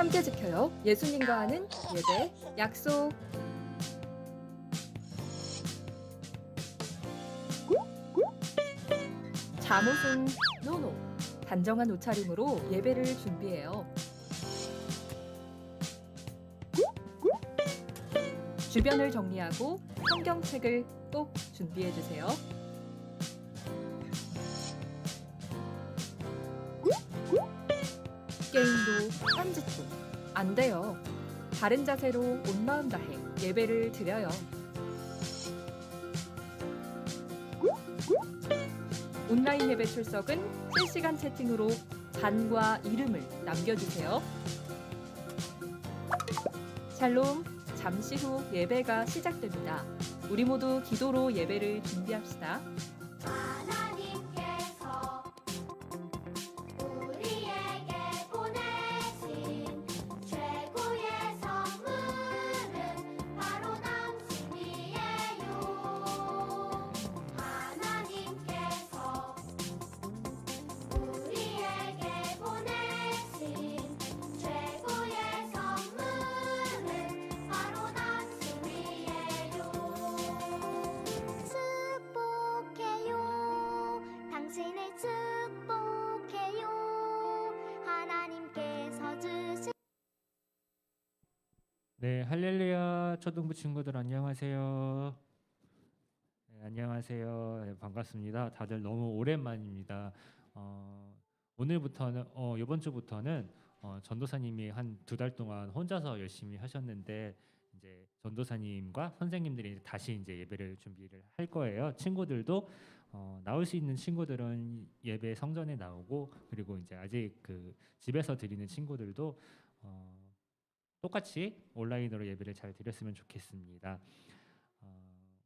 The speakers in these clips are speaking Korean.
함께 지켜요. 예수님과 하는 예배 약속. 잠옷은 노노. 단정한 옷차림으로 예배를 준비해요. 주변을 정리하고 성경책을 꼭 준비해 주세요. 게임도 딴짓도 안 돼요. 바른 자세로 온 마음 다해 예배를 드려요. 온라인 예배 출석은 실시간 채팅으로 잔과 이름을 남겨주세요. 샬롬, 잠시 후 예배가 시작됩니다. 우리 모두 기도로 예배를 준비합시다. 하나님께서 우리에게 보내신 최고의 선물은 바로 당신이에요. 하나님께서 우리에게 보내신 최고의 선물은 바로 당신이에요. 축복해요. 당신을 축복해요. 하나님께서 주신 네, 할렐루야 초등부 친구들 안녕하세요. 네, 안녕하세요. 네, 반갑습니다. 다들 너무 오랜만입니다. 오늘부터는 이번 주부터는 전도사님이 한 2달 동안 혼자서 열심히 하셨는데 이제 전도사님과 선생님들이 다시 이제 예배를 준비를 할 거예요. 친구들도 나올 수 있는 친구들은 예배 성전에 나오고 그리고 이제 아직 그 집에서 드리는 친구들도 똑같이 온라인으로 예배를 잘 드렸으면 좋겠습니다.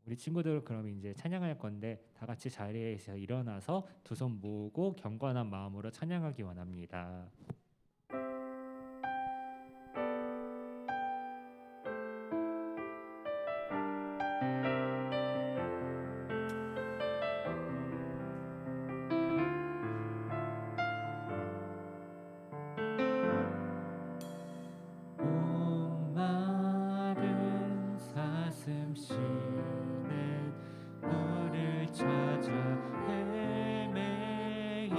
우리 친구들 그럼 이제 찬양할 건데 다 같이 자리에서 일어나서 두 손 모으고 경건한 마음으로 찬양하기 원합니다. 목마른 사슴 쉬는 물을 찾아 헤매이듯이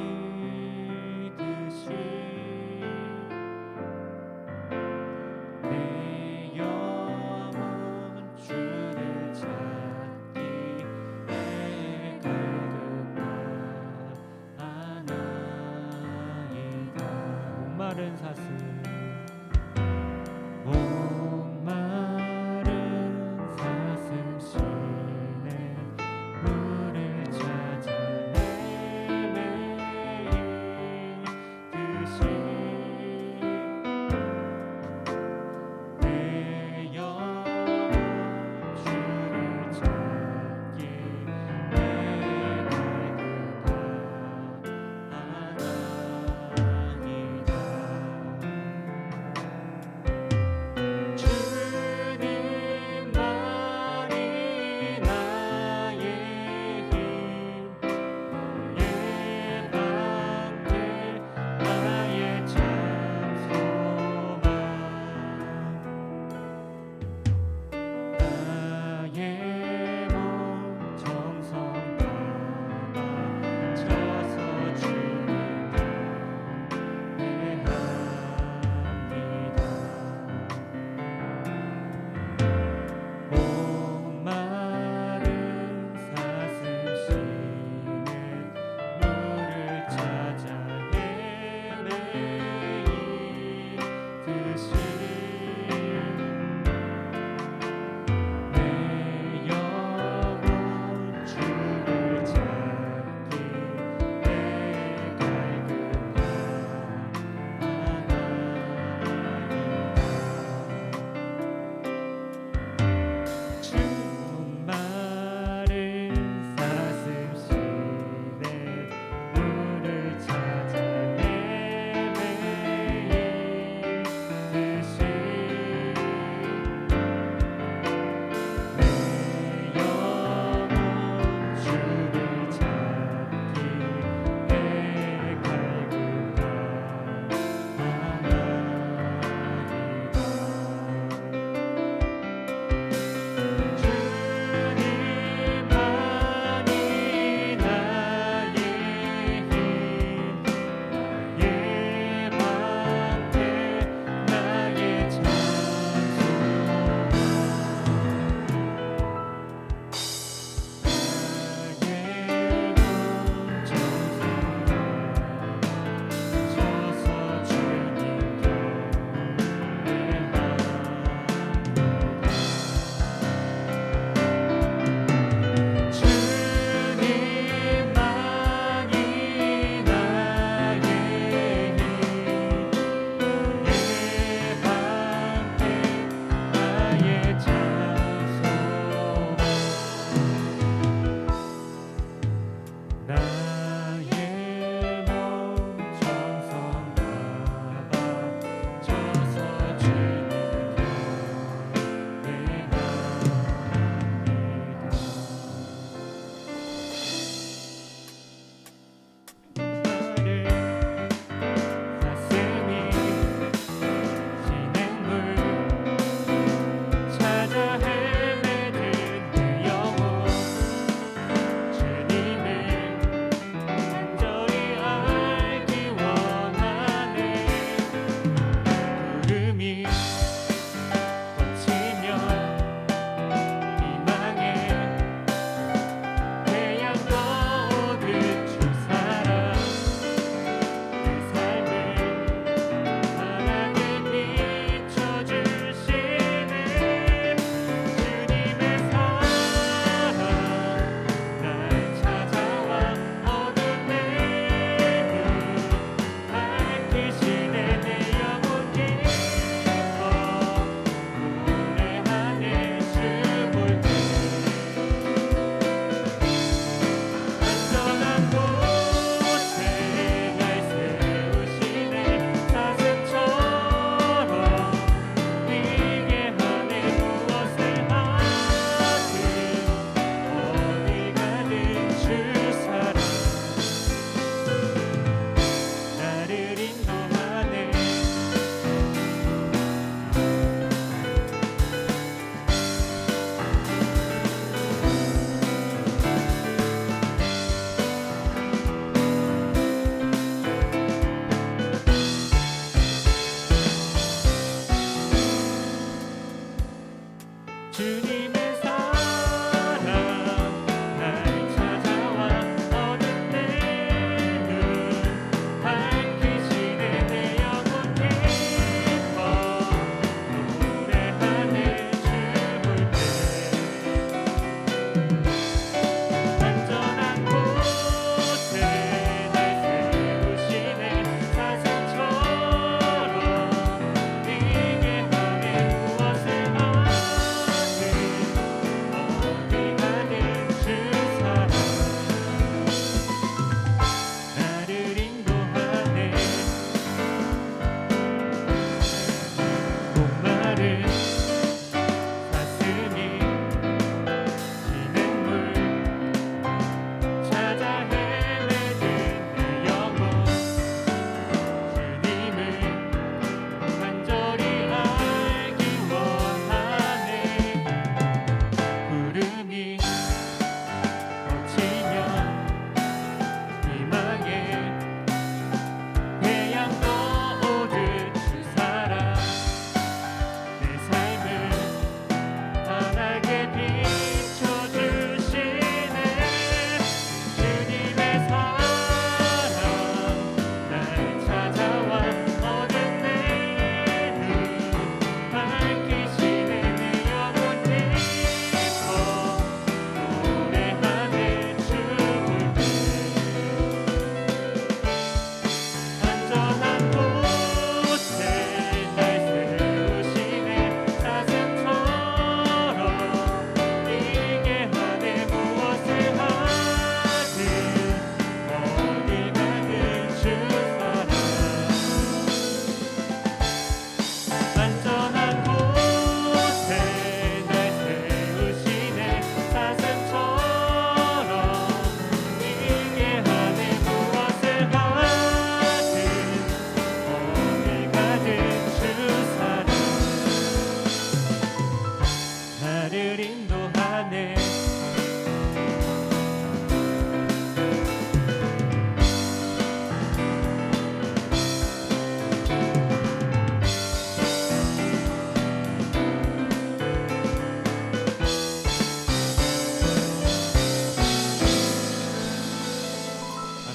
내 영혼 주를 찾기 애걸음하나이다. 목마른 사슴 목마른 사슴 쉬는 물을 찾아 헤매이듯이 내 영혼 주를 찾기 애걸음하나이다.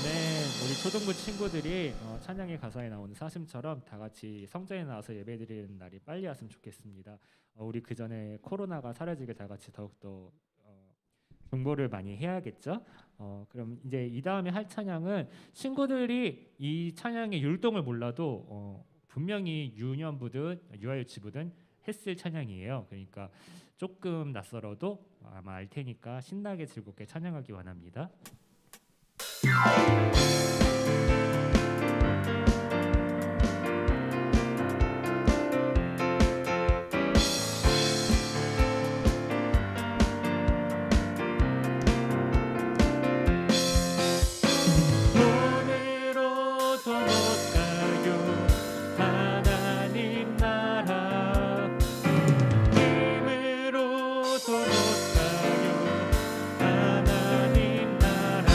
이번에 우리 초등부 친구들이 찬양의 가사에 나오는 사심처럼 다 같이 성전에 나와서 예배드리는 날이 빨리 왔으면 좋겠습니다. 우리 그 전에 코로나가 사라지게 다 같이 더욱더 공부를 많이 해야겠죠. 그럼 이제 이 다음에 할 찬양은 친구들이 이 찬양의 율동을 몰라도 분명히 유년부든 유아유치부든 했을 찬양이에요. 그러니까 조금 낯설어도 아마 알 테니까 신나게 즐겁게 찬양하기 원합니다. 돈으로도 못 가요 하나님 나라 힘으로도 못 가요 하나님 나라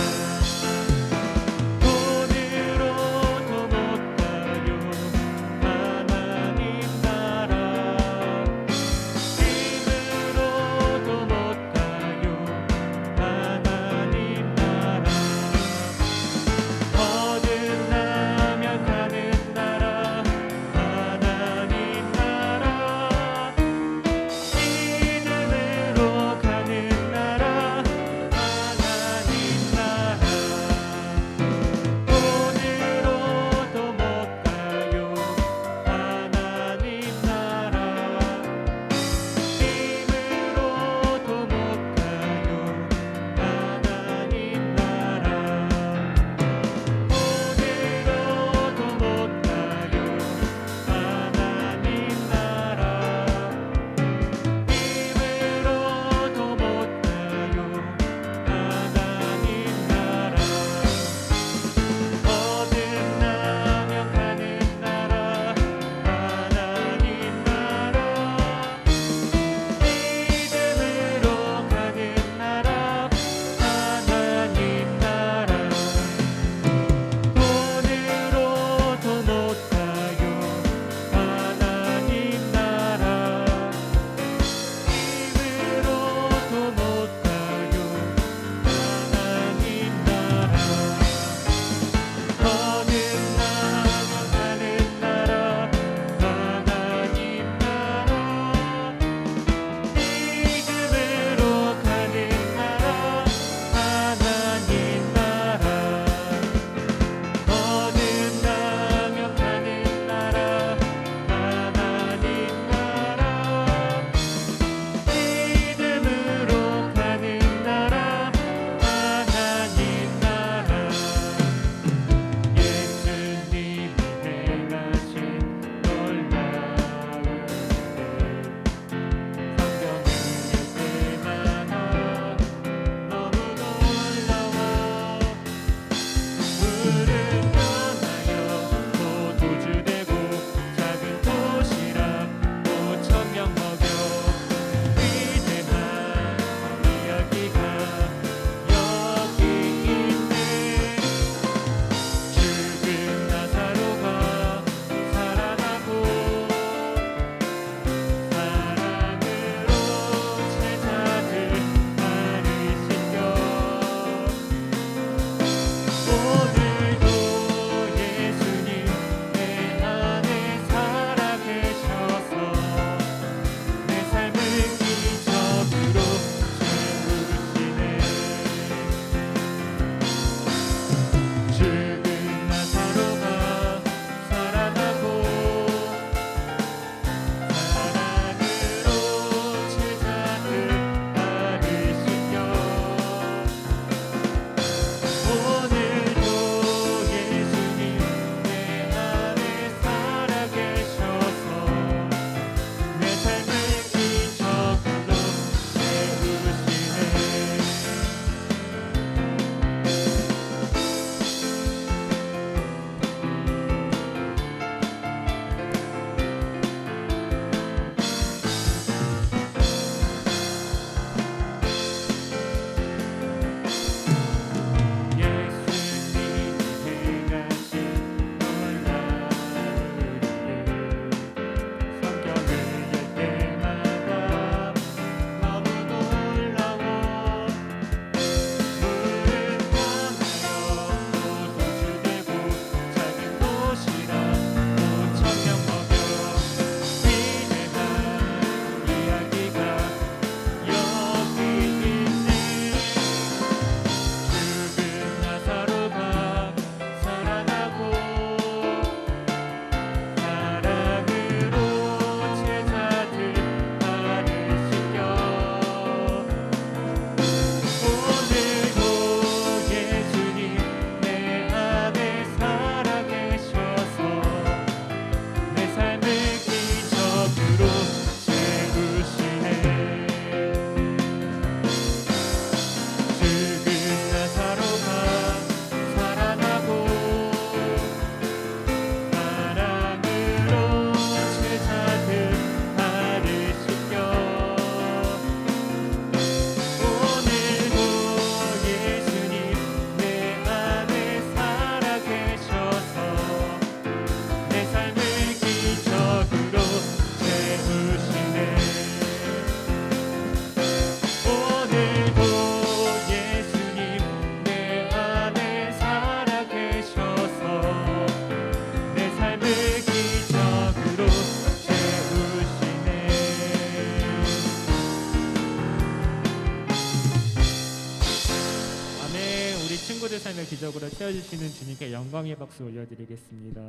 친구들 삶을 기적으로 채워주시는 주님께 영광의 박수 올려드리겠습니다.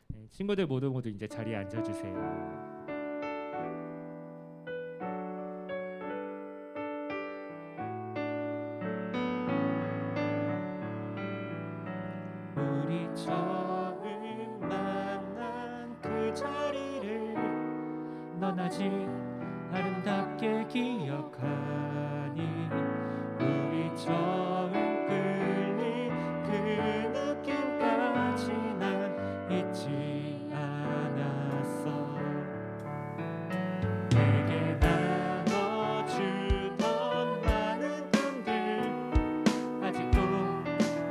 네, 친구들 모두 이제 자리에 앉아주세요. 우리 처음 만난 그 자리를 넌 아직 아름답게 기억하니 우리 처음 끌린 그 느낌까지 난 잊지 않았어. 내게 나눠주던 많은 꿈들 아직도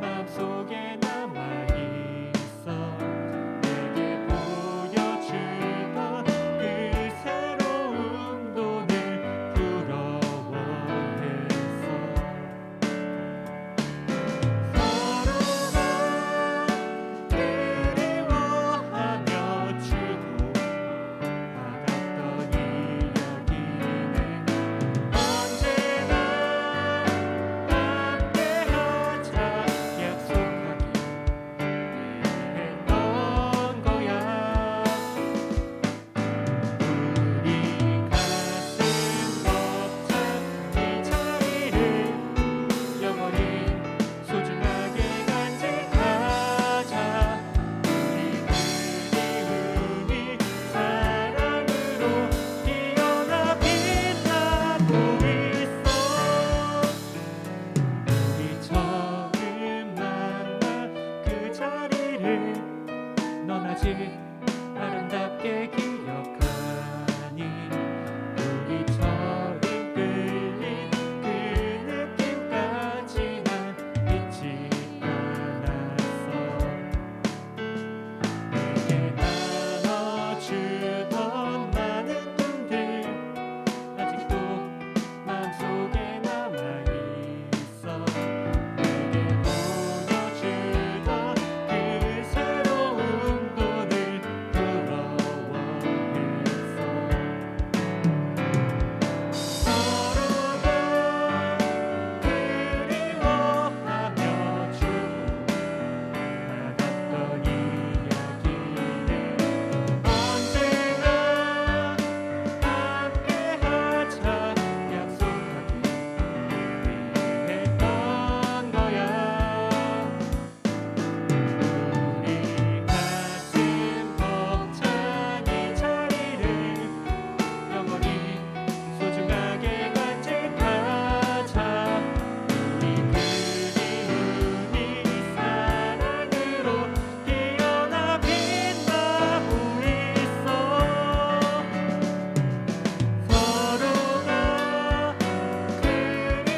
마음속에 남아있어. 내게 보여주던 그 새로운 돈을 부러워했어. 서로가 그리워하며 주고 받았던 이야기는 언제나 함께하자 약속하기 했던 거야. 우리 가슴 벅찬 이 자리를 영원히 소중하게 간직하자. 우리 그리움이 사랑으로 피어나 빛나고 있어. 우리 처음 만난 그 자리를 넌 아직 아름답게 기억하니 우리 처음 끌린 그 느낌까지 난 잊지 않았어. 내게 나눠주던 많은 꿈들 아직도 마음속에 남아있어. 내게 보여주던 그 새로운 돈을 부러워했어. 서로가 그리워하며 주고 받았던 이야기는 언제나 함께하자 약속하기 했던 거야. 우리 가슴 벅찬 이 자리를 영원히 소중하게 간직하자. 우리 그리움이 사랑으로 피어나 빛나고 있어. 서로가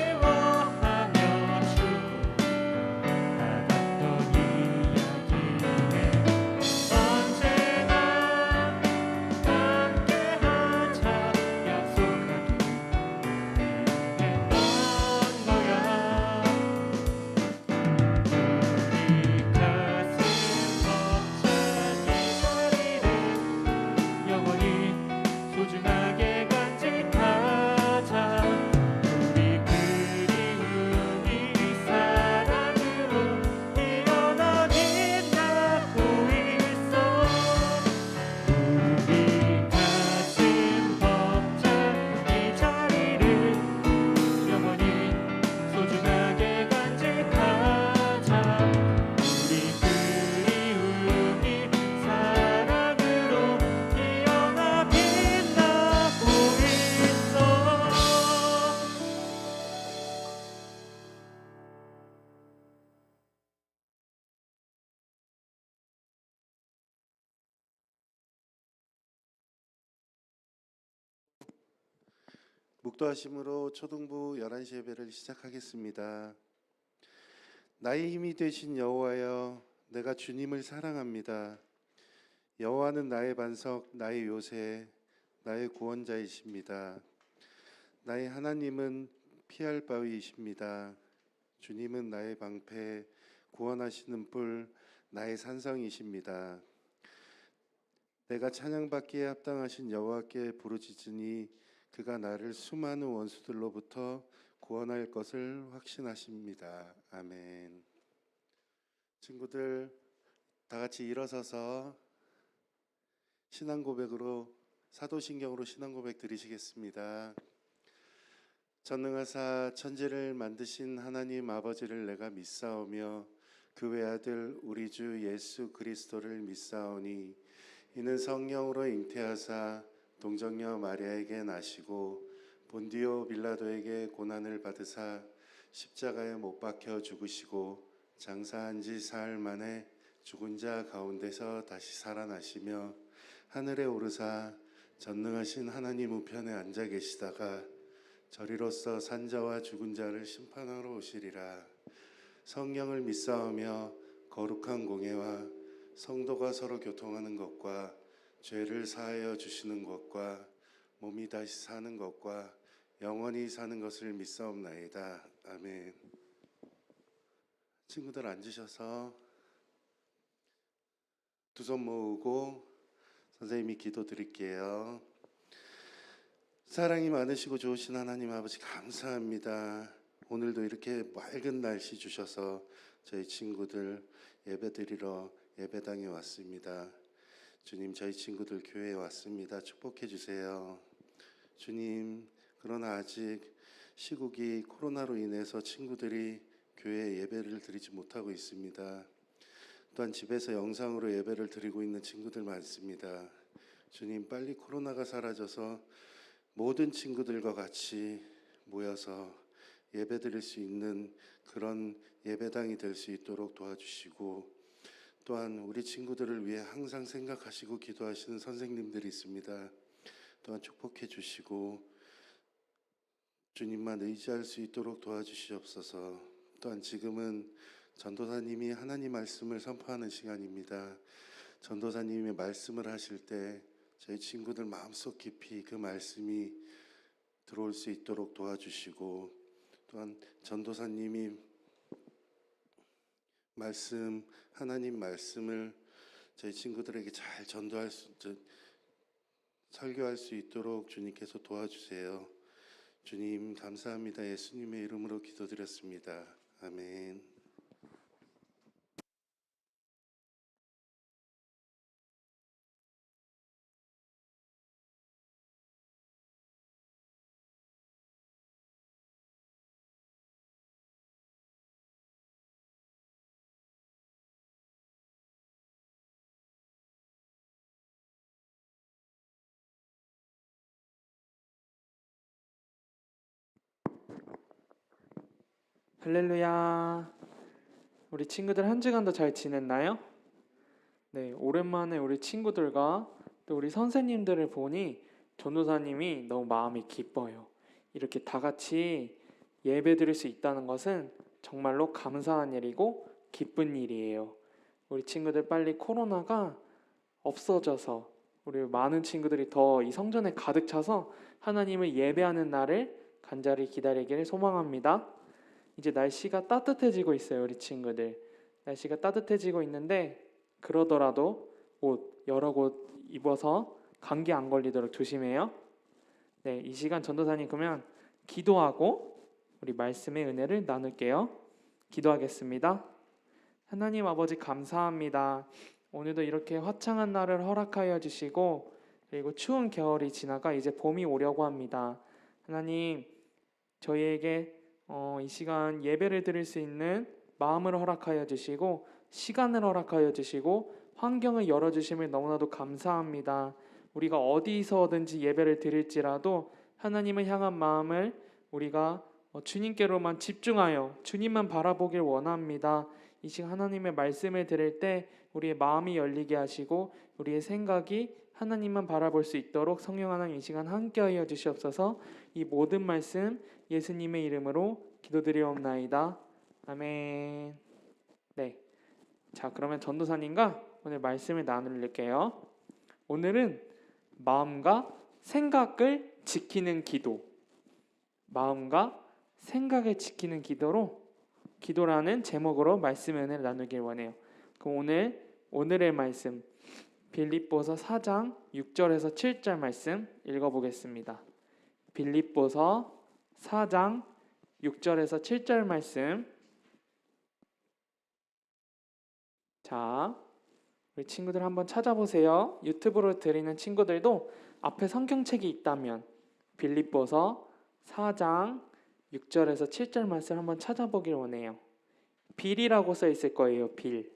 그리워하며 주고 받았던 이야기는 언제나 함께하자 약속하기 했던 거야. 우리 가슴 벅찬 이 자리를 영원히 소중하게 간직하자. 우리 그리움이 사랑으로 피어나 빛나고 있어. 우리 가슴 벅찬 이 자리를 영원히 소중하게 간직하자. 우리 그리움이 사랑으로 피어나 빛나고 있어. 묵도하심으로 초등부 11시 예배를 시작하겠습니다. 나의 힘이 되신 여호와여, 내가 주님을 사랑합니다. 여호와는 나의 반석, 나의 요새, 나의 구원자이십니다. 나의 하나님은 피할 바위이십니다. 주님은 나의 방패, 구원하시는 뿔, 나의 산성이십니다. 내가 찬양받기에 합당하신 여호와께 부르짖으니 그가 나를 수많은 원수들로부터 구원할 것을 확신하십니다. 아멘. 친구들 다 같이 일어서서 신앙 고백으로 사도신경으로 신앙 고백 드리시겠습니다. 전능하사 천지를 만드신 하나님 아버지를 내가 믿사오며 그 외아들 우리 주 예수 그리스도를 믿사오니 이는 성령으로 잉태하사 동정녀 마리아에게 나시고 본디오 빌라도에게 고난을 받으사 십자가에 못 박혀 죽으시고 장사한 지 사흘 만에 죽은 자 가운데서 다시 살아나시며 하늘에 오르사 전능하신 하나님 우편에 앉아 계시다가 저리로서 산자와 죽은 자를 심판하러 오시리라. 성령을 믿사오며 거룩한 공예와 성도가 서로 교통하는 것과 죄를 사하여 주시는 것과 몸이 다시 사는 것과 영원히 사는 것을 믿사옵나이다. 아멘. 친구들 앉으셔서 두 손 모으고 선생님이 기도 드릴게요. 사랑이 많으시고 좋으신 하나님 아버지 감사합니다. 오늘도 이렇게 맑은 날씨 주셔서 저희 친구들 예배드리러 예배당에 왔습니다. 주님, 저희 친구들 교회에 왔습니다. 축복해 주세요. 주님, 그러나 아직 시국이 코로나로 인해서 친구들이 교회에 예배를 드리지 못하고 있습니다. 또한 집에서 영상으로 예배를 드리고 있는 친구들 많습니다. 주님, 빨리 코로나가 사라져서 모든 친구들과 같이 모여서 예배 드릴 수 있는 그런 예배당이 될 수 있도록 도와주시고, 또한 우리 친구들을 위해 항상 생각하시고 기도하시는 선생님들이 있습니다. 또한 축복해 주시고 주님만 의지할 수 있도록 도와주시옵소서. 또한 지금은 전도사님이 하나님 말씀을 선포하는 시간입니다. 전도사님이 말씀을 하실 때 저희 친구들 마음속 깊이 그 말씀이 들어올 수 있도록 도와주시고, 또한 전도사님이 하나님 말씀을 저희 친구들에게 잘 설교할 수 있도록 주님께서 도와주세요. 주님 감사합니다. 예수님의 이름으로 기도드렸습니다. 아멘. 할렐루야. 우리 친구들 한 주간도 잘 지냈나요? 네, 오랜만에 우리 친구들과 또 우리 선생님들을 보니 전도사님이 너무 마음이 기뻐요. 이렇게 다 같이 예배 드릴 수 있다는 것은 정말로 감사한 일이고 기쁜 일이에요. 우리 친구들 빨리 코로나가 없어져서 우리 많은 친구들이 더 이 성전에 가득 차서 하나님을 예배하는 날을 간절히 기다리기를 소망합니다. 이제 날씨가 따뜻해지고 있어요. 우리 친구들 날씨가 따뜻해지고 있는데 그러더라도 옷 여러 곳 입어서 감기 안 걸리도록 조심해요. 네, 이 시간 전도사님 그러면 기도하고 우리 말씀의 은혜를 나눌게요. 기도하겠습니다. 하나님 아버지 감사합니다. 오늘도 이렇게 화창한 날을 허락하여 주시고 그리고 추운 겨울이 지나가 이제 봄이 오려고 합니다. 하나님 저희에게 이 시간 예배를 드릴 수 있는 마음을 허락하여 주시고 시간을 허락하여 주시고 환경을 열어주심을 너무나도 감사합니다. 우리가 어디서든지 예배를 드릴지라도 하나님을 향한 마음을 우리가 주님께로만 집중하여 주님만 바라보길 원합니다. 이 시간 하나님의 말씀을 들을 때 우리의 마음이 열리게 하시고 우리의 생각이 하나님만 바라볼 수 있도록 성령 하나님 이 시간 함께하여 주시옵소서. 이 모든 말씀 예수님의 이름으로 기도드리옵나이다. 아멘. 네. 자, 그러면 전도사님과 오늘 말씀을 나눌게요. 오늘은 마음과 생각을 지키는 기도. 마음과 생각을 지키는 기도라는 제목으로 말씀의 은혜를 나누길 원해요. 그럼 오늘의 말씀 빌립보서 4장 6절에서 7절 말씀 읽어보겠습니다. 빌립보서 4장 6절에서 7절 말씀. 자, 우리 친구들 한번 찾아보세요. 유튜브로 드리는 친구들도 앞에 성경책이 있다면 빌립보서 4장 6절에서 7절 말씀 한번 찾아보길 원해요. 빌이라고 써 있을 거예요. 빌.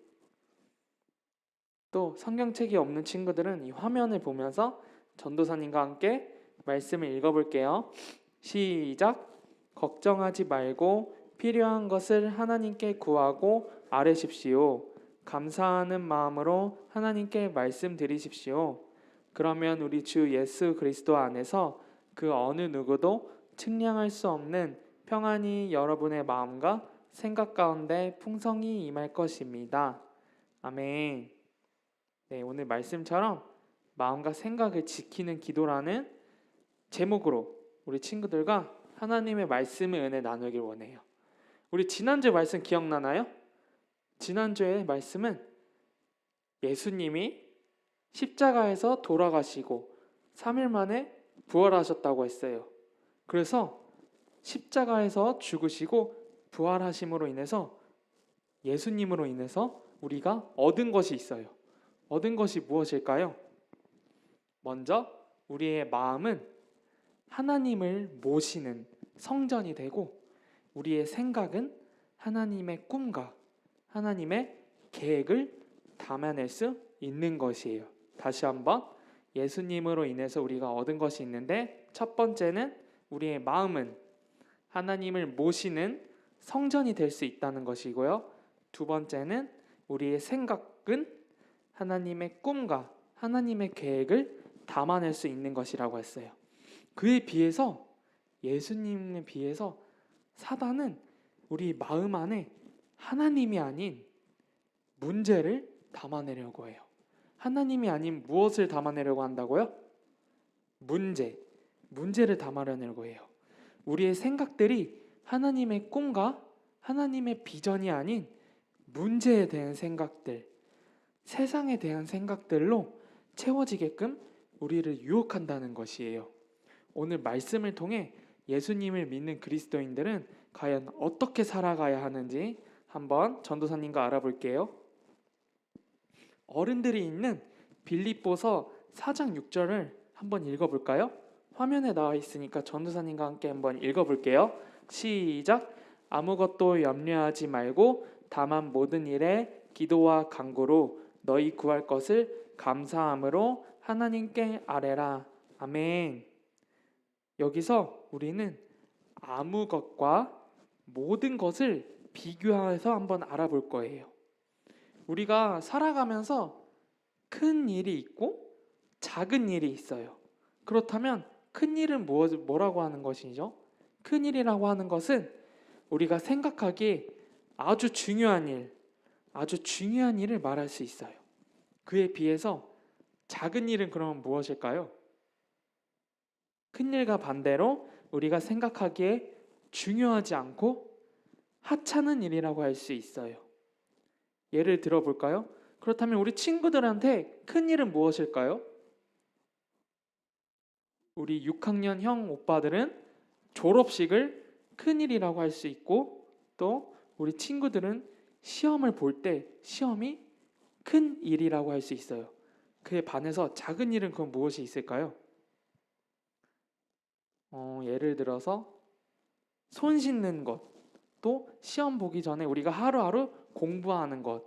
또 성경책이 없는 친구들은 이 화면을 보면서 전도사님과 함께 말씀을 읽어볼게요. 시작. 걱정하지 말고 필요한 것을 하나님께 구하고 아뢰십시오. 감사하는 마음으로 하나님께 말씀드리십시오. 그러면 우리 주 예수 그리스도 안에서 그 어느 누구도 측량할 수 없는 평안이 여러분의 마음과 생각 가운데 풍성히 임할 것입니다. 아멘. 네, 오늘 말씀처럼 마음과 생각을 지키는 기도라는 제목으로 우리 친구들과 하나님의 말씀의 은혜 나누길 원해요. 우리 지난주 말씀 기억나나요? 지난주의 말씀은 예수님이 십자가에서 돌아가시고 3일 만에 부활하셨다고 했어요. 그래서 십자가에서 죽으시고 부활하심으로 인해서 예수님으로 인해서 우리가 얻은 것이 있어요. 얻은 것이 무엇일까요? 먼저 우리의 마음은 하나님을 모시는 성전이 되고 우리의 생각은 하나님의 꿈과 하나님의 계획을 담아낼 수 있는 것이에요. 다시 한번 예수님으로 인해서 우리가 얻은 것이 있는데 첫 번째는 우리의 마음은 하나님을 모시는 성전이 될 수 있다는 것이고요. 두 번째는 우리의 생각은 하나님의 꿈과 하나님의 계획을 담아낼 수 있는 것이라고 했어요. 그에 비해서 예수님에 비해서 사단은 우리 마음 안에 하나님이 아닌 문제를 담아내려고 해요. 하나님이 아닌 무엇을 담아내려고 한다고요? 문제를 담아내려고 해요. 우리의 생각들이 하나님의 꿈과 하나님의 비전이 아닌 문제에 대한 생각들, 세상에 대한 생각들로 채워지게끔 우리를 유혹한다는 것이에요. 오늘 말씀을 통해 예수님을 믿는 그리스도인들은 과연 어떻게 살아가야 하는지 한번 전도사님과 알아볼게요. 어른들이 있는 빌립보서 4장 6절을 한번 읽어볼까요? 화면에 나와 있으니까 전도사님과 함께 한번 읽어볼게요. 시작. 아무것도 염려하지 말고 다만 모든 일에 기도와 간구로 너희 구할 것을 감사함으로 하나님께 아뢰라. 아멘. 여기서 우리는 아무것과 모든 것을 비교해서 한번 알아볼 거예요. 우리가 살아가면서 큰 일이 있고 작은 일이 있어요. 그렇다면 큰 일은 뭐라고 하는 것이죠? 큰 일이라고 하는 것은 우리가 생각하기에 아주 중요한 일을 말할 수 있어요. 그에 비해서 작은 일은 그러면 무엇일까요? 큰 일과 반대로 우리가 생각하기에 중요하지 않고 하찮은 일이라고 할 수 있어요. 예를 들어볼까요? 그렇다면 우리 친구들한테 큰 일은 무엇일까요? 우리 6학년 형 오빠들은 졸업식을 큰 일이라고 할 수 있고 또 우리 친구들은 시험을 볼 때 시험이 큰 일이라고 할 수 있어요. 그에 반해서 작은 일은 그건 무엇이 있을까요? 예를 들어서 손 씻는 것, 또 시험 보기 전에 우리가 하루하루 공부하는 것,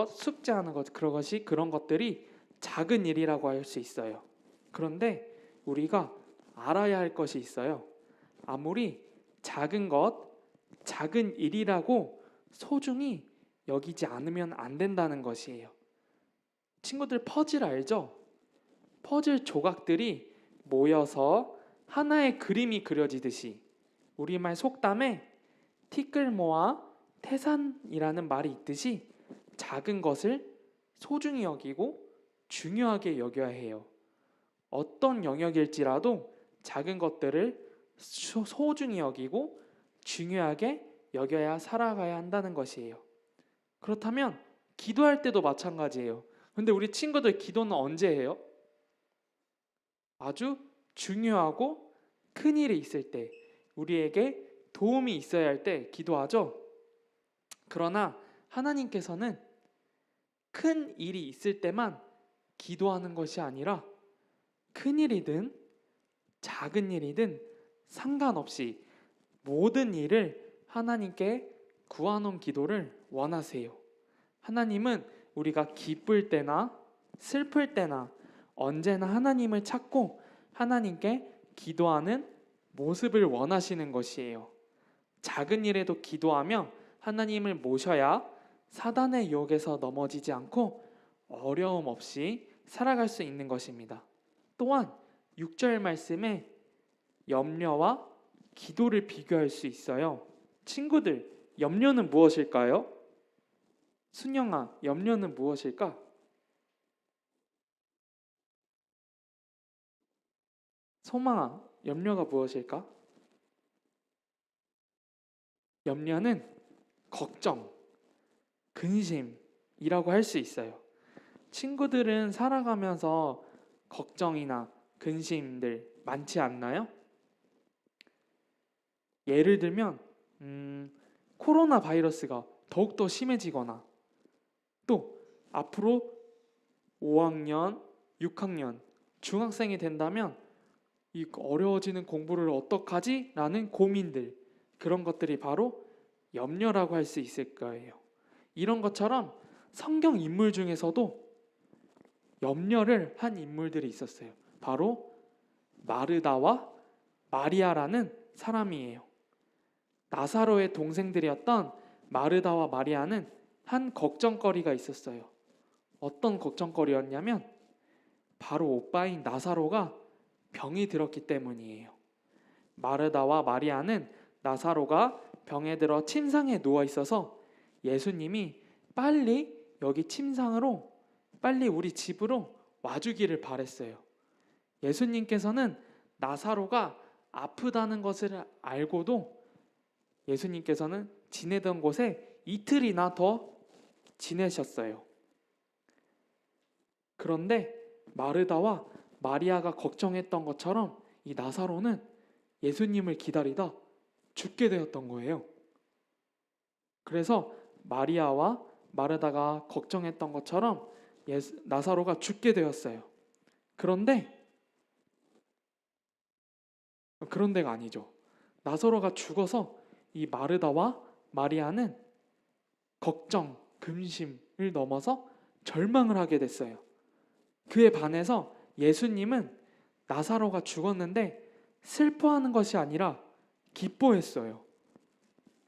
숙제하는 것, 그런 것들이 작은 일이라고 할 수 있어요. 그런데 우리가 알아야 할 것이 있어요. 아무리 작은 것, 작은 일이라고 소중히 여기지 않으면 안 된다는 것이에요. 친구들 퍼즐 알죠? 퍼즐 조각들이 모여서 하나의 그림이 그려지듯이 우리말 속담에 티끌모아 태산이라는 말이 있듯이 작은 것을 소중히 여기고 중요하게 여겨야 해요. 어떤 영역일지라도 작은 것들을 소중히 여기고 중요하게 여겨야 살아가야 한다는 것이에요. 그렇다면 기도할 때도 마찬가지예요. 근데 우리 친구들 기도는 언제 해요? 아주 중요하고 큰 일이 있을 때, 우리에게 도움이 있어야 할 때 기도하죠. 그러나 하나님께서는 큰 일이 있을 때만 기도하는 것이 아니라 큰 일이든 작은 일이든 상관없이 모든 일을 하나님께 구하는 기도를 원하세요. 하나님은 우리가 기쁠 때나 슬플 때나 언제나 하나님을 찾고 하나님께 기도하는 모습을 원하시는 것이에요. 작은 일에도 기도하며 하나님을 모셔야 사단의 유혹에서 넘어지지 않고 어려움 없이 살아갈 수 있는 것입니다. 또한 6절 말씀에 염려와 기도를 비교할 수 있어요. 친구들, 염려는 무엇일까요? 순영아, 염려는 무엇일까? 소망아, 염려가 무엇일까? 염려는 걱정, 근심이라고 할 수 있어요. 친구들은 살아가면서 걱정이나 근심들 많지 않나요? 예를 들면 코로나 바이러스가 더욱더 심해지거나 또 앞으로 5학년, 6학년, 중학생이 된다면 이 어려워지는 공부를 어떡하지? 라는 고민들, 그런 것들이 바로 염려라고 할 수 있을 거예요. 이런 것처럼 성경 인물 중에서도 염려를 한 인물들이 있었어요. 바로 마르다와 마리아라는 사람이에요. 나사로의 동생들이었던 마르다와 마리아는 한 걱정거리가 있었어요. 어떤 걱정거리였냐면 바로 오빠인 나사로가 병이 들었기 때문이에요. 마르다와 마리아는 나사로가 병에 들어 침상에 누워 있어서 예수님이 빨리 여기 침상으로 빨리 우리 집으로 와주기를 바랬어요. 예수님께서는 나사로가 아프다는 것을 알고도 예수님께서는 지내던 곳에 이틀이나 더 지내셨어요. 그런데 마르다와 마리아가 걱정했던 것처럼 이 나사로는 예수님을 기다리다 죽게 되었던 거예요. 그래서 마리아와 마르다가 걱정했던 것처럼 나사로가 죽게 되었어요. 그런데가 아니죠. 나사로가 죽어서 이 마르다와 마리아는 걱정, 근심을 넘어서 절망을 하게 됐어요. 그에 반해서 예수님은 나사로가 죽었는데 슬퍼하는 것이 아니라 기뻐했어요.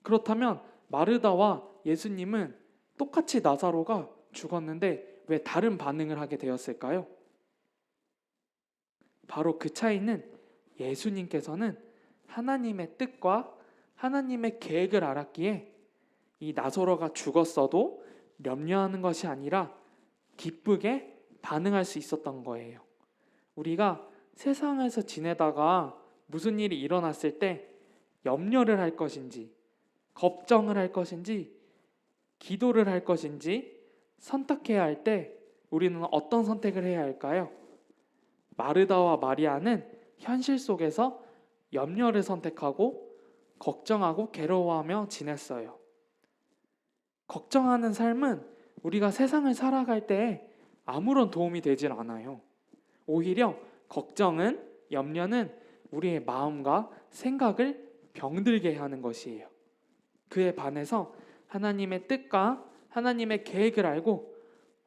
그렇다면 마르다와 예수님은 똑같이 나사로가 죽었는데 왜 다른 반응을 하게 되었을까요? 바로 그 차이는 예수님께서는 하나님의 뜻과 하나님의 계획을 알았기에 이 나사로가 죽었어도 염려하는 것이 아니라 기쁘게 반응할 수 있었던 거예요. 우리가 세상에서 지내다가 무슨 일이 일어났을 때 염려를 할 것인지, 걱정을 할 것인지, 기도를 할 것인지 선택해야 할 때 우리는 어떤 선택을 해야 할까요? 마르다와 마리아는 현실 속에서 염려를 선택하고 걱정하고 괴로워하며 지냈어요. 걱정하는 삶은 우리가 세상을 살아갈 때 아무런 도움이 되질 않아요. 오히려 걱정은, 염려는 우리의 마음과 생각을 병들게 하는 것이에요. 그에 반해서 하나님의 뜻과 하나님의 계획을 알고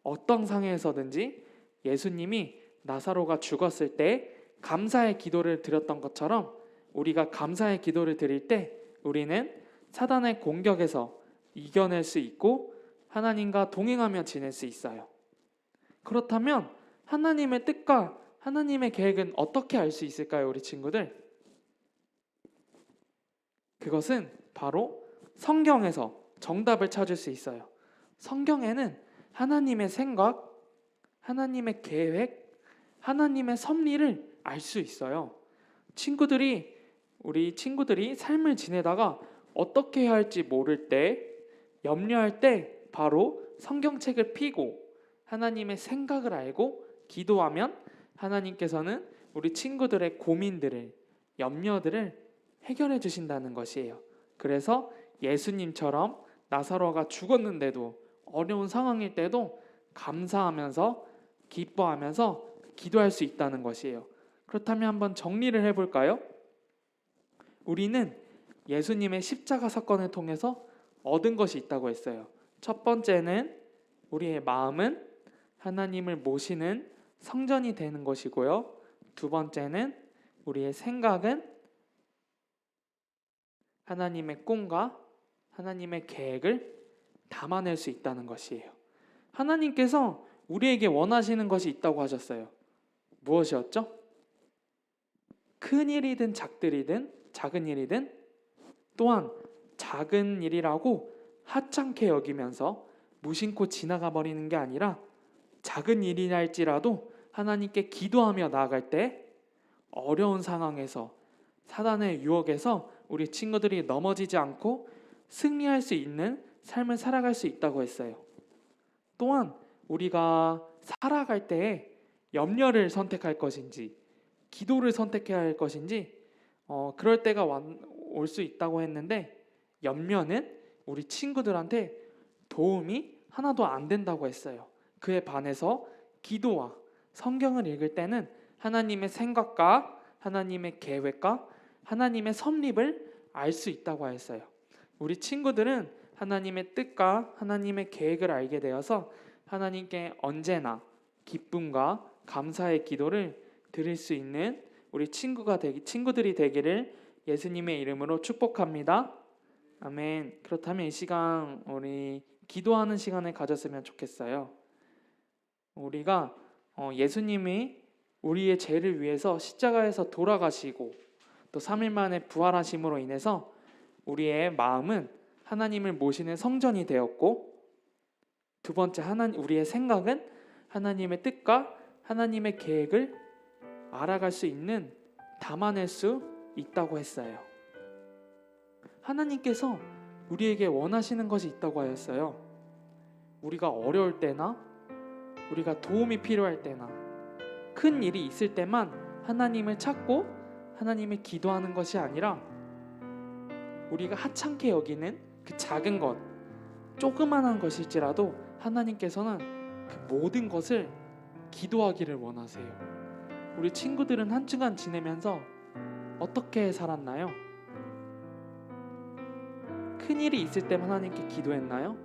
어떤 상황에서든지 예수님이 나사로가 죽었을 때 감사의 기도를 드렸던 것처럼 우리가 감사의 기도를 드릴 때 우리는 사단의 공격에서 이겨낼 수 있고 하나님과 동행하며 지낼 수 있어요. 그렇다면 하나님의 뜻과 하나님의 계획은 어떻게 알 수 있을까요, 우리 친구들? 그것은 바로 성경에서 정답을 찾을 수 있어요. 성경에는 하나님의 생각, 하나님의 계획, 하나님의 섭리를 알 수 있어요. 우리 친구들이 삶을 지내다가 어떻게 해야 할지 모를 때, 염려할 때 바로 성경책을 펴고 하나님의 생각을 알고 기도하면 하나님께서는 우리 친구들의 고민들을, 염려들을 해결해 주신다는 것이에요. 그래서 예수님처럼 나사로가 죽었는데도 어려운 상황일 때도 감사하면서 기뻐하면서 기도할 수 있다는 것이에요. 그렇다면 한번 정리를 해볼까요? 우리는 예수님의 십자가 사건을 통해서 얻은 것이 있다고 했어요. 첫 번째는 우리의 마음은 하나님을 모시는 성전이 되는 것이고요. 두 번째는 우리의 생각은 하나님의 꿈과 하나님의 계획을 담아낼 수 있다는 것이에요. 하나님께서 우리에게 원하시는 것이 있다고 하셨어요. 무엇이었죠? 큰 일이든 작은 일이든 또한 작은 일이라고 하찮게 여기면서 무심코 지나가 버리는 게 아니라 작은 일이라 할지라도 하나님께 기도하며 나아갈 때 어려운 상황에서 사단의 유혹에서 우리 친구들이 넘어지지 않고 승리할 수 있는 삶을 살아갈 수 있다고 했어요. 또한 우리가 살아갈 때 염려를 선택할 것인지 기도를 선택해야 할 것인지 그럴 때가 올 수 있다고 했는데 염려는 우리 친구들한테 도움이 하나도 안 된다고 했어요. 그에 반해서 기도와 성경을 읽을 때는 하나님의 생각과 하나님의 계획과 하나님의 섭립을 알 수 있다고 했어요. 우리 친구들은 하나님의 뜻과 하나님의 계획을 알게 되어서 하나님께 언제나 기쁨과 감사의 기도를 드릴 수 있는 우리 친구들이 되기를 예수님의 이름으로 축복합니다. 아멘. 그렇다면 이 시간 우리 기도하는 시간을 가졌으면 좋겠어요. 우리가 예수님이 우리의 죄를 위해서 십자가에서 돌아가시고 또 3일 만에 부활하심으로 인해서 우리의 마음은 하나님을 모시는 성전이 되었고, 두 번째 우리의 생각은 하나님의 뜻과 하나님의 계획을 알아갈 수 있는, 담아낼 수 있다고 했어요. 하나님께서 우리에게 원하시는 것이 있다고 하였어요. 우리가 어려울 때나 우리가 도움이 필요할 때나 큰 일이 있을 때만 하나님을 찾고 하나님을 기도하는 것이 아니라 우리가 하찮게 여기는 그 작은 것, 조그만한 것일지라도 하나님께서는 그 모든 것을 기도하기를 원하세요. 우리 친구들은 한 주간 지내면서 어떻게 살았나요? 큰일이 있을 때만 하나님께 기도했나요?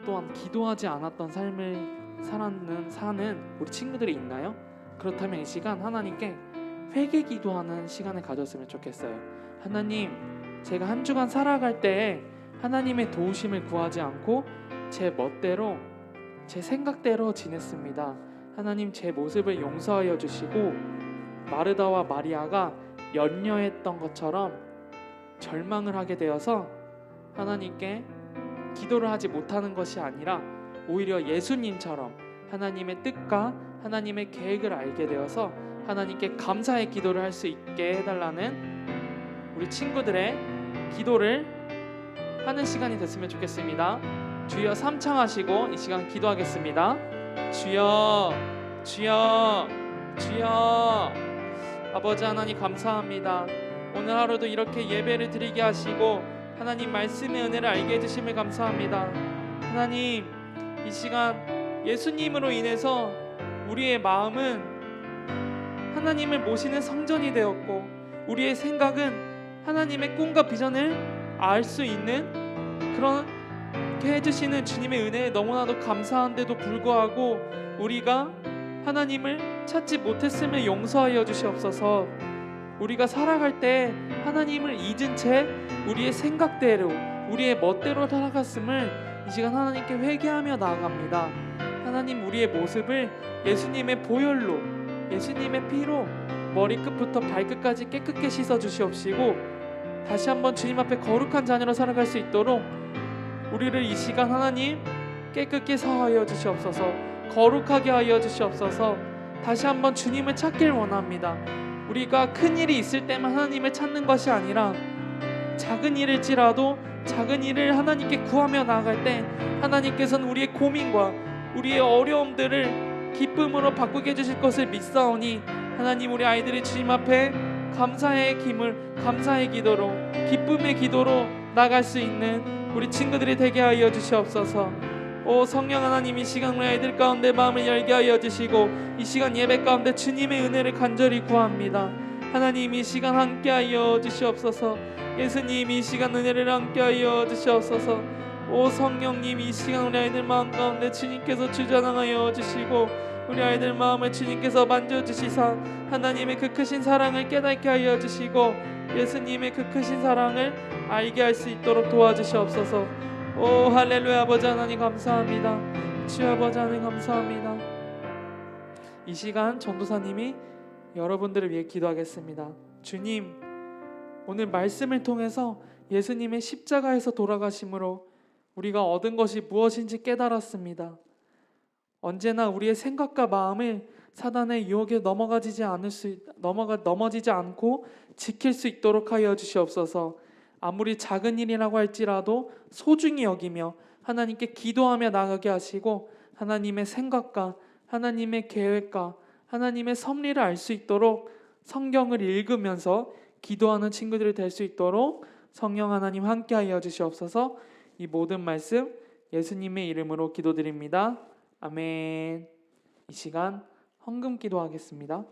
또한 기도하지 않았던 삶을 사는 우리 친구들이 있나요? 그렇다면 이 시간 하나님께 회개 기도하는 시간을 가졌으면 좋겠어요. 하나님, 제가 한 주간 살아갈 때 하나님의 도우심을 구하지 않고 제 멋대로, 제 생각대로 지냈습니다. 하나님, 제 모습을 용서하여 주시고 마르다와 마리아가 염려했던 것처럼 절망을 하게 되어서 하나님께 기도를 하지 못하는 것이 아니라 오히려 예수님처럼 하나님의 뜻과 하나님의 계획을 알게 되어서 하나님께 감사의 기도를 할 수 있게 해달라는 우리 친구들의 기도를 하는 시간이 됐으면 좋겠습니다. 주여 삼창하시고 이 시간 기도하겠습니다. 주여, 주여, 주여. 아버지 하나님 감사합니다. 오늘 하루도 이렇게 예배를 드리게 하시고 하나님 말씀의 은혜를 알게 해주심을 감사합니다. 하나님, 이 시간 예수님으로 인해서 우리의 마음은 하나님을 모시는 성전이 되었고 우리의 생각은 하나님의 꿈과 비전을 알 수 있는 그렇게 해주시는 주님의 은혜에 너무나도 감사한데도 불구하고 우리가 하나님을 찾지 못했음을 용서하여 주시옵소서. 우리가 살아갈 때 하나님을 잊은 채 우리의 생각대로 우리의 멋대로 살아갔음을 이 시간 하나님께 회개하며 나아갑니다. 하나님, 우리의 모습을 예수님의 보혈로, 예수님의 피로 머리끝부터 발끝까지 깨끗게 씻어 주시옵시고 다시 한번 주님 앞에 거룩한 자녀로 살아갈 수 있도록 우리를 이 시간 하나님 깨끗게 사하여 주시옵소서. 거룩하게 하여 주시옵소서. 다시 한번 주님을 찾길 원합니다. 우리가 큰 일이 있을 때만 하나님을 찾는 것이 아니라 작은 일일지라도 작은 일을 하나님께 구하며 나아갈 때 하나님께서는 우리의 고민과 우리의 어려움들을 기쁨으로 바꾸게 해주실 것을 믿사오니 하나님, 우리 아이들이 주님 앞에 감사의 기물, 감사의 기도로, 기쁨의 기도로 나갈 수 있는 우리 친구들이 되게 하여 주시옵소서. 오 성령 하나님, 이 시간 우리 아이들 가운데 마음을 열게 하여 주시고 이 시간 예배 가운데 주님의 은혜를 간절히 구합니다. 하나님, 이 시간 함께 하여 주시옵소서. 예수님, 이 시간 은혜를 함께 하여 주시옵소서. 오 성령님, 이 시간 우리 아이들 마음 가운데 주님께서 주전하여 주시고 우리 아이들 마음을 주님께서 만져주시사 하나님의 그 크신 사랑을 깨닫게 하여 주시고 예수님의 그 크신 사랑을 알게 할 수 있도록 도와주시옵소서. 오 할렐루야. 아버지 하나님 감사합니다. 주여 아버지 하나님 감사합니다. 이 시간 전도사님이 여러분들을 위해 기도하겠습니다. 주님, 오늘 말씀을 통해서 예수님의 십자가에서 돌아가심으로 우리가 얻은 것이 무엇인지 깨달았습니다. 언제나 우리의 생각과 마음을 사단의 유혹에 넘어지지 않고 지킬 수 있도록 하여 주시옵소서. 아무리 작은 일이라고 할지라도 소중히 여기며 하나님께 기도하며 나가게 하시고 하나님의 생각과 하나님의 계획과 하나님의 섭리를 알 수 있도록 성경을 읽으면서 기도하는 친구들이 될 수 있도록 성령 하나님 함께 하여 주시옵소서. 이 모든 말씀 예수님의 이름으로 기도드립니다. 아멘. 이 시간 헌금 기도하겠습니다.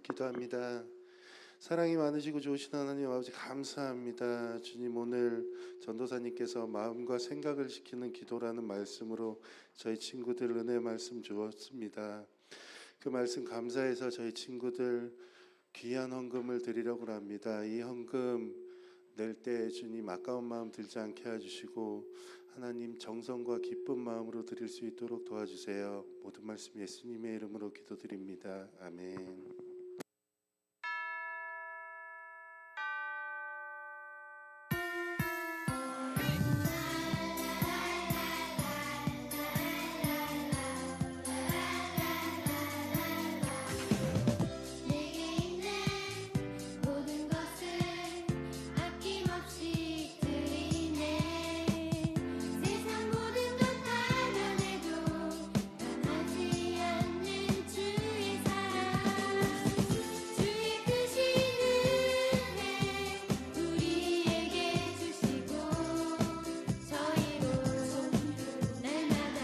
기도합니다. 사랑이 많으시고 좋으신 하나님 아버지 감사합니다. 주님, 오늘 전도사님께서 마음과 생각을 시키는 기도라는 말씀으로 저희 친구들 은혜 말씀 주었습니다. 그 말씀 감사해서 저희 친구들 귀한 헌금을 드리려고 합니다. 이 헌금 낼 때 주님 아까운 마음 들지 않게 해주시고 하나님 정성과 기쁜 마음으로 드릴 수 있도록 도와주세요. 모든 말씀 예수님의 이름으로 기도드립니다. 아멘. 내게 있는 모든 것을 아낌없이 드리네. 세상 모든 것 다 변해도 변하지 않는 주의 사랑, 주의 크신 은혜 우리에게 주시고 저희로 날마다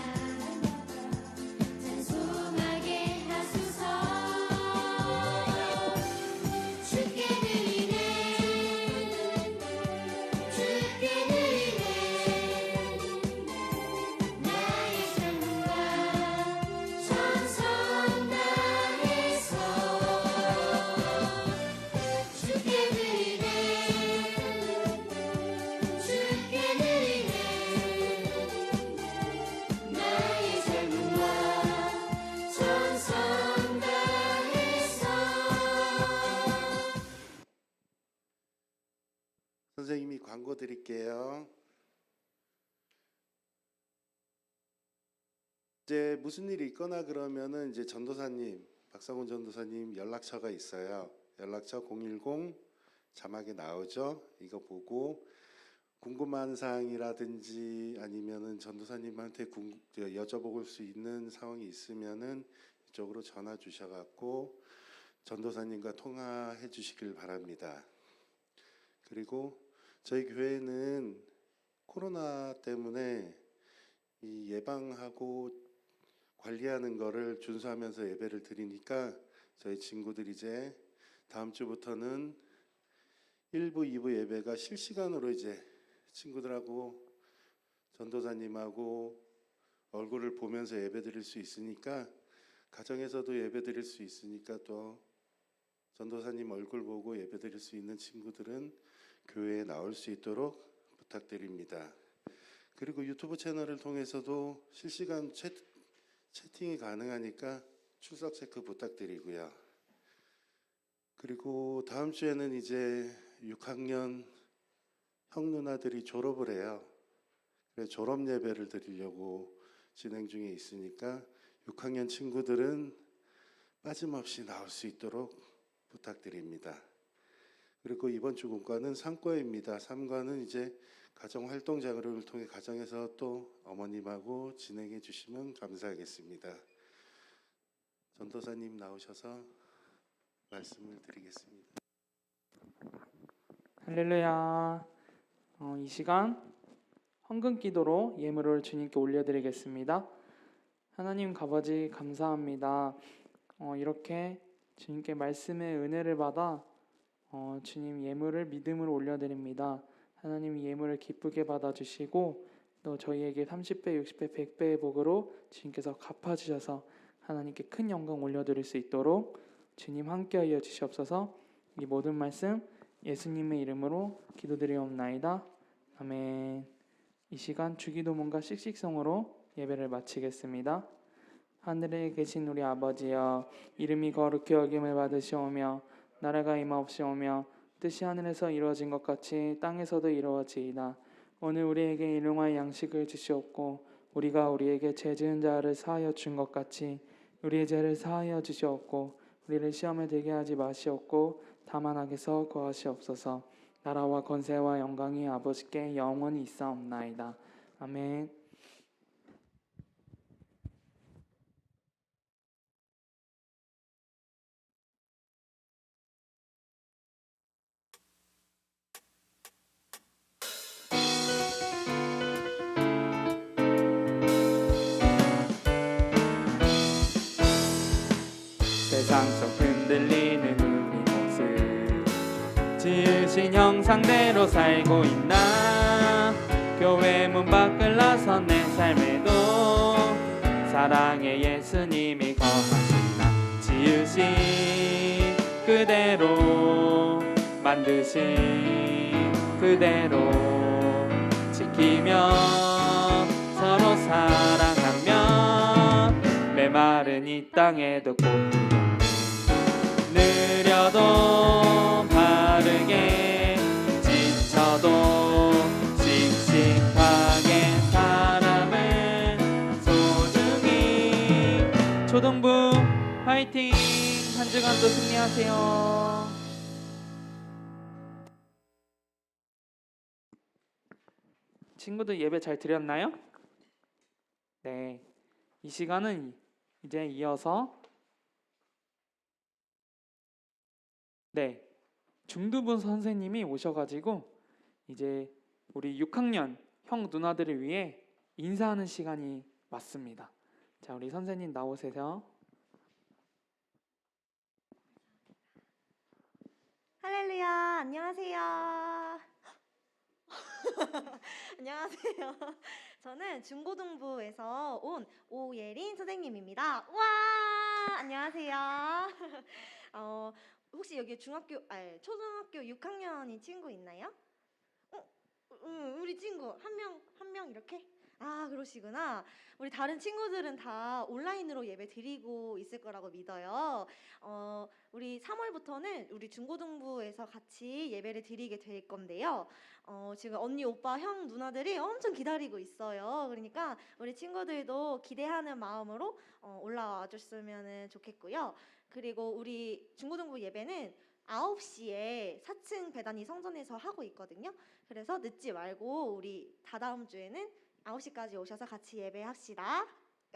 찬송하게 하소서. 주께 드리네, 주께 드리네, 나의 삶과 전성 다해서. 주께 드리네, 주께 드리네, 나의 삶과 전성 다해서. 선생님이 광고 드릴게요. 이제 무슨 일이 있거나 그러면은 이제 전도사님, 박상훈 전도사님 연락처가 있어요. 연락처 010 자막에 나오죠. 이거 보고 궁금한 사항이라든지 아니면은 전도사님한테 여쭤볼 수 있는 상황이 있으면은 이쪽으로 전화 주셔갖고 전도사님과 통화해 주시길 바랍니다. 그리고 저희 교회는 코로나 때문에 이 예방하고 관리하는 거를 준수하면서 예배를 드리니까 저희 친구들 이제 다음 주부터는 1부, 2부 예배가 실시간으로 이제 친구들하고 전도사님하고 얼굴을 보면서 예배 드릴 수 있으니까 가정에서도 예배 드릴 수 있으니까 또 전도사님 얼굴 보고 예배 드릴 수 있는 친구들은 교회에 나올 수 있도록 부탁드립니다. 그리고 유튜브 채널을 통해서도 실시간 채팅이 가능하니까 출석 체크 부탁드리고요. 그리고 다음 주에는 이제 6학년 형 누나들이 졸업을 해요. 그래서 졸업 예배를 드리려고 진행 중에 있으니까 6학년 친구들은 빠짐없이 나올 수 있도록 부탁드립니다. 그리고 이번 주 공과는 3과입니다. 3과는 이제 가정활동 자료를 통해 가정에서 또 어머님하고 진행해 주시면 감사하겠습니다. 전도사님 나오셔서 말씀을 드리겠습니다. 할렐루야. 이 시간 헌금 기도로 예물을 주님께 올려드리겠습니다. 하나님 아버지 감사합니다. 이렇게 주님께 말씀의 은혜를 받아 주님 예물을 믿음으로 올려드립니다. 하나님 예물을 기쁘게 받아주시고 또 저희에게 30배, 60배, 100배의 복으로 주님께서 갚아주셔서 하나님께 큰 영광 올려드릴 수 있도록 주님 함께하여 주시옵소서. 이 모든 말씀 예수님의 이름으로 기도드리옵나이다. 아멘. 이 시간 주기도문과 씩씩성으로 예배를 마치겠습니다. 하늘에 계신 우리 아버지여, 이름이 거룩히 여김을 받으시오며 나라가 임하옵시오며 뜻이 하늘에서 이루어진 것 같이 땅에서도 이루어지이다. 오늘 우리에게 일용할 양식을 주시옵고 우리가 우리에게 죄 지은 자를 사하여 준 것 같이 우리의 죄를 사하여 주시옵고 우리를 시험에 들게 하지 마시옵고 다만 악에서 구하시옵소서. 나라와 권세와 영광이 아버지께 영원히 있사옵나이다. 아멘. 세상 속 흔들리는 우리 모습 지으신 형상대로 살고 있나. 교회 문 밖을 나선 내 삶에도 사랑의 예수님이 거하시나. 지으신 그대로 만드신 그대로 지키며 서로 사랑하며 메마른 이 땅에도 꽃 느려도 바르게 지쳐도 씩씩하게 사람을 소중히. 초등부 화이팅! 한 주간도 승리하세요. 친구들 예배 잘 드렸나요? 네. 이 시간은 이제 이어서 중두분 선생님이 오셔가지고 이제 우리 6학년 형 누나들을 위해 인사하는 시간이 왔습니다. 자, 우리 선생님 나오세요. 할렐루야, 안녕하세요. 안녕하세요. 저는 중고등부에서 온 오예린 선생님입니다. 와, 안녕하세요. 혹시 여기 초등학교 6학년인 친구 있나요? 우리 친구 한 명 이렇게? 아, 그러시구나. 우리 다른 친구들은 다 온라인으로 예배 드리고 있을 거라고 믿어요. 우리 3월부터는 우리 중고등부에서 같이 예배를 드리게 될 건데요. 지금 언니, 오빠, 형, 누나들이 엄청 기다리고 있어요. 그러니까 우리 친구들도 기대하는 마음으로 올라와 줬으면 좋겠고요. 그리고 우리 중고등부 예배는 9시에 4층 배단위 성전에서 하고 있거든요. 그래서 늦지 말고 우리 다다음 주에는 9시까지 오셔서 같이 예배합시다.